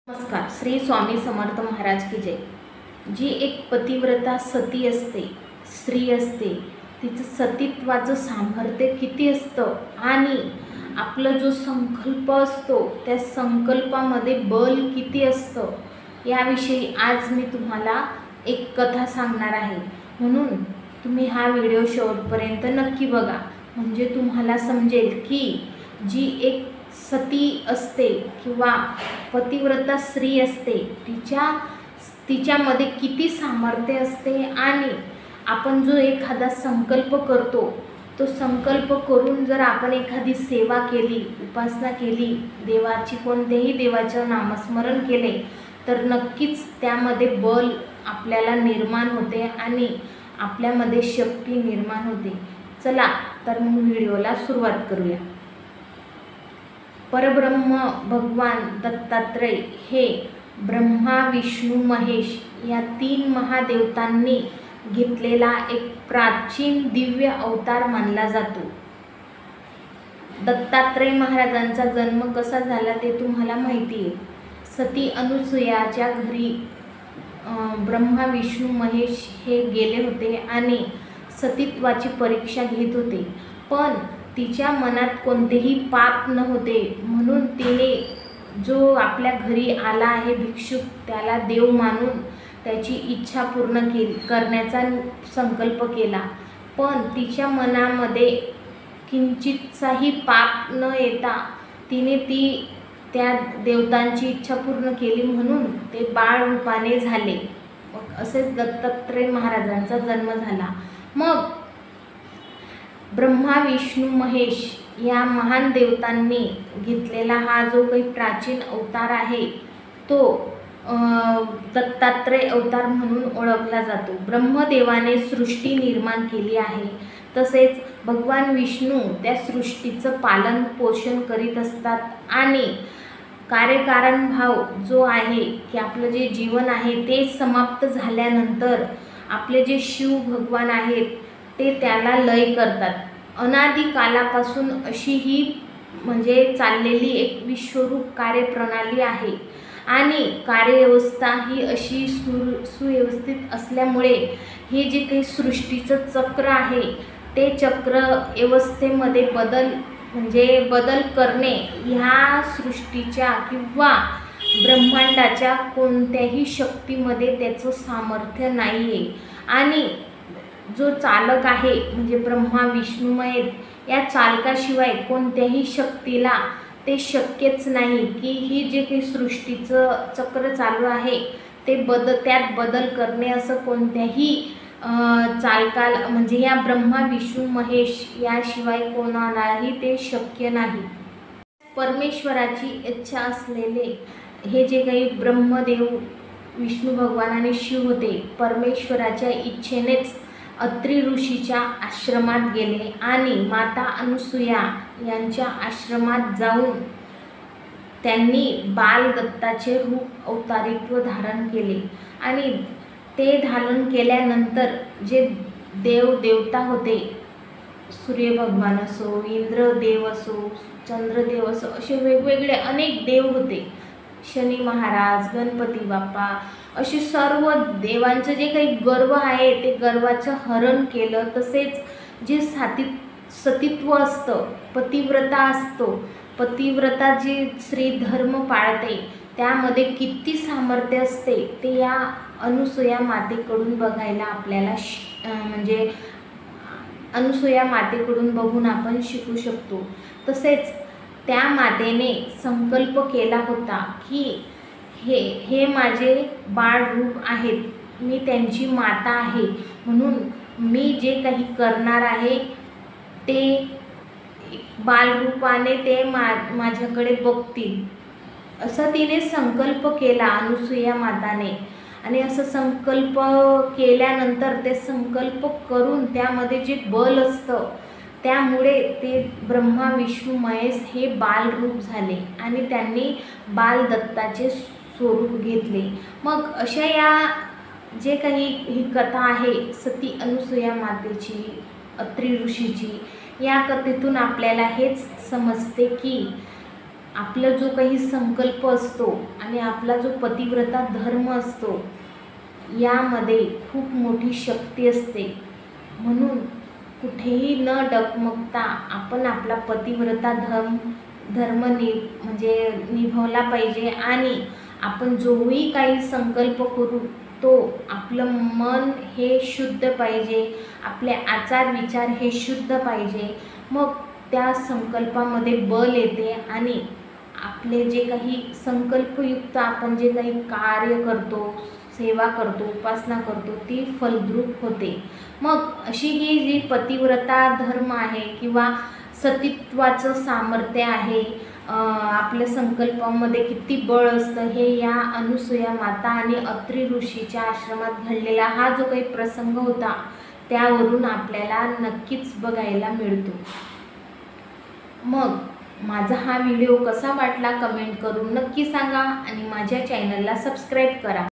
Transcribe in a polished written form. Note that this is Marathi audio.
नमस्कार. श्री स्वामी समर्थ महाराज की जय. जी एक पतिव्रता सती असते, स्त्री असते, तिचं सतीत्वाचं सामर्थ्य किती असतं आणि आपला जो संकल्प असतो त्या संकल्पामध्ये बल किती असतं याविषयी आज मी तुम्हाला एक कथा सांगणार आहे. म्हणून तुम्ही हा व्हिडिओ शेवटपर्यंत नक्की बघा, म्हणजे तुम्हाला समजेल की जी एक सती असते किंवा पतिव्रता स्त्री असते तिच्यामध्ये किती सामर्थ्य असते आणि आपण जो एखादा संकल्प करतो तो संकल्प करून जर आपण एखादी सेवा केली, उपासना केली, देवाची कोणत्याही देवाचं नामस्मरण केले तर नक्कीच त्यामध्ये बल आपल्याला निर्माण होते आणि आपल्यामध्ये शक्ती निर्माण होते. चला तर मग व्हिडिओला सुरुवात करूया. परब्रह्म भगवान दत्तात्रय हे ब्रह्मा, विष्णू, महेश या तीन महादेवतांनी घेतलेला एक प्राचीन दिव्य अवतार मानला जातो. दत्तात्रय महाराजांचा जन्म कसा झाला ते तुम्हाला माहिती आहे. सती अनुसूयाच्या घरी ब्रह्मा, विष्णू, महेश हे गेले होते आणि सतीत्वाची परीक्षा घेत होते, पण तिच्या मनात कोणतेही पाप न होते म्हणून तिने जो आपल्या घरी आला आहे भिक्षुक त्याला देव मानून त्याची इच्छा पूर्ण करण्याचा संकल्प केला. पण तिच्या मनामध्ये किंचितसाही पाप न येता तिने त्या देवतांची इच्छा पूर्ण केली म्हणून ते बाळ रूपाने झाले. मग असेच दत्तात्रय महाराजांचा जन्म झाला. मग ब्रह्मा, विष्णू, महेश या महान देवतांनी घेतलेला हा जो काही प्राचीन अवतार आहे तो दत्तात्रय अवतार म्हणून ओळखला जातो. ब्रह्मदेवाने सृष्टी निर्माण केली आहे, तसेच भगवान विष्णू त्या सृष्टीचं पालन पोषण करीत असतात आणि कार्यकारण भाव जो आहे की आपलं जे जीवन आहे ते समाप्त झाल्यानंतर आपले जे शिव भगवान आहेत ते त्याला लय करतात. अनादी कालापासून अशी ही म्हणजे चाललेली एक विश्वरूप कार्यप्रणाली आहे आणि कार्यव्यवस्था ही अशी सुव्यवस्थित असल्यामुळे हे जे काही सृष्टीचं चक्र आहे ते चक्र व्यवस्थेमध्ये बदल करणे ह्या सृष्टीच्या किंवा ब्रह्मांडाच्या कोणत्याही शक्तीमध्ये त्याचं सामर्थ्य नाही आहे. आणि जो चालक आहे म्हणजे ब्रह्मा, विष्णू, महेश या चालकाशिवाय कोणत्याही शक्तीला ते शक्यच नाही की ही जे काही सृष्टीचं चक्र चालू आहे ते त्यात बदल करणे असं कोणत्याही चालकाला म्हणजे या ब्रह्मा, विष्णू, महेश याशिवाय कोणालाही ते शक्य नाही. परमेश्वराची इच्छा असलेले हे जे काही ब्रह्मदेव, विष्णू भगवान आणि शिव होते परमेश्वराच्या इच्छेनेच अत्रि ऋषीच्या आश्रमात गेले आणि माता अनुसूया यांच्या आश्रमात जाऊन त्यांनी बाल दत्ताचे रूप अवतारित्व धारण केले. आणि ते धारण केल्यानंतर जे देवता होते, सूर्य भगवान असो, इंद्रदेव असो, चंद्रदेव असो, असे वेगवेगळे अनेक देव होते, शनी महाराज, गणपती बाप्पा, असे सर्व देवांचं जे काही गर्व आहे ते गर्वाचं हरण केलं. तसेच जे सतीत्व असतं, पतिव्रता असतो, पतिव्रता जी स्त्री धर्म पाळते त्यामध्ये किती सामर्थ्य असते ते या अनुसूया मातेकडून बघायला आपल्याला म्हणजे अनुसूया मातेकडून बघून आपण शिकू शकतो. तसेच त्या मातेने संकल्प केला होता की हे माझे बाळ रूप आहेत, मी त्यांची माता आहे, म्हणून मी जे काही करणार आहे ते बालरूपाने ते माझ्याकडे बघतील असं तिने संकल्प केला अनुसूया माताने. आणि असं संकल्प केल्यानंतर ते संकल्प करून त्यामध्ये जे बल असतं त्यामुळे ते ब्रह्मा, विष्णू, महेश हे बालरूप झाले आणि त्यांनी बाल दत्ताचे स्वरूप घेतले. मग अशा या जे काही ही कथा आहे सती अनुसूया मातेची, अत्रि ऋषीची, या कथेतून आपल्याला हेच समजते की आपला जो काही संकल्प असतो आणि आपला जो पतिव्रता धर्म असतो यामध्ये खूप मोठी शक्ती असते। म्हणून कुठेही न डगमगता आपण आपला पतिव्रता धर्म म्हणजे निभावला पाहिजे। आणि आपण जोही काही संकल्प करू तो आपलं मन हे शुद्ध पाहिजे, आपले आचार विचार हे शुद्ध पाहिजे। मग त्या संकल्पामध्ये बल येते आणि आपले जे काही संकल्पयुक्त आपण जे काही कार्य करतो, सेवा करतो, उपासना करतो ती फलद्रूप होते। मग अशी ही जी पतिव्रता धर्म आहे किंवा सतीत्वाचं सामर्थ्य आहे, आपल्या संकल्पामध्ये किती बळ असतं हे या अनुसूया माता आणि अत्री ऋषीच्या आश्रमात घडलेला हा जो काही प्रसंग होता त्यावरून आपल्याला नक्कीच बघायला मिळतो। मग माझा हा व्हिडिओ कसा वाटला कमेंट करून नक्की सांगा आणि माझ्या चॅनलला सबस्क्राईब करा।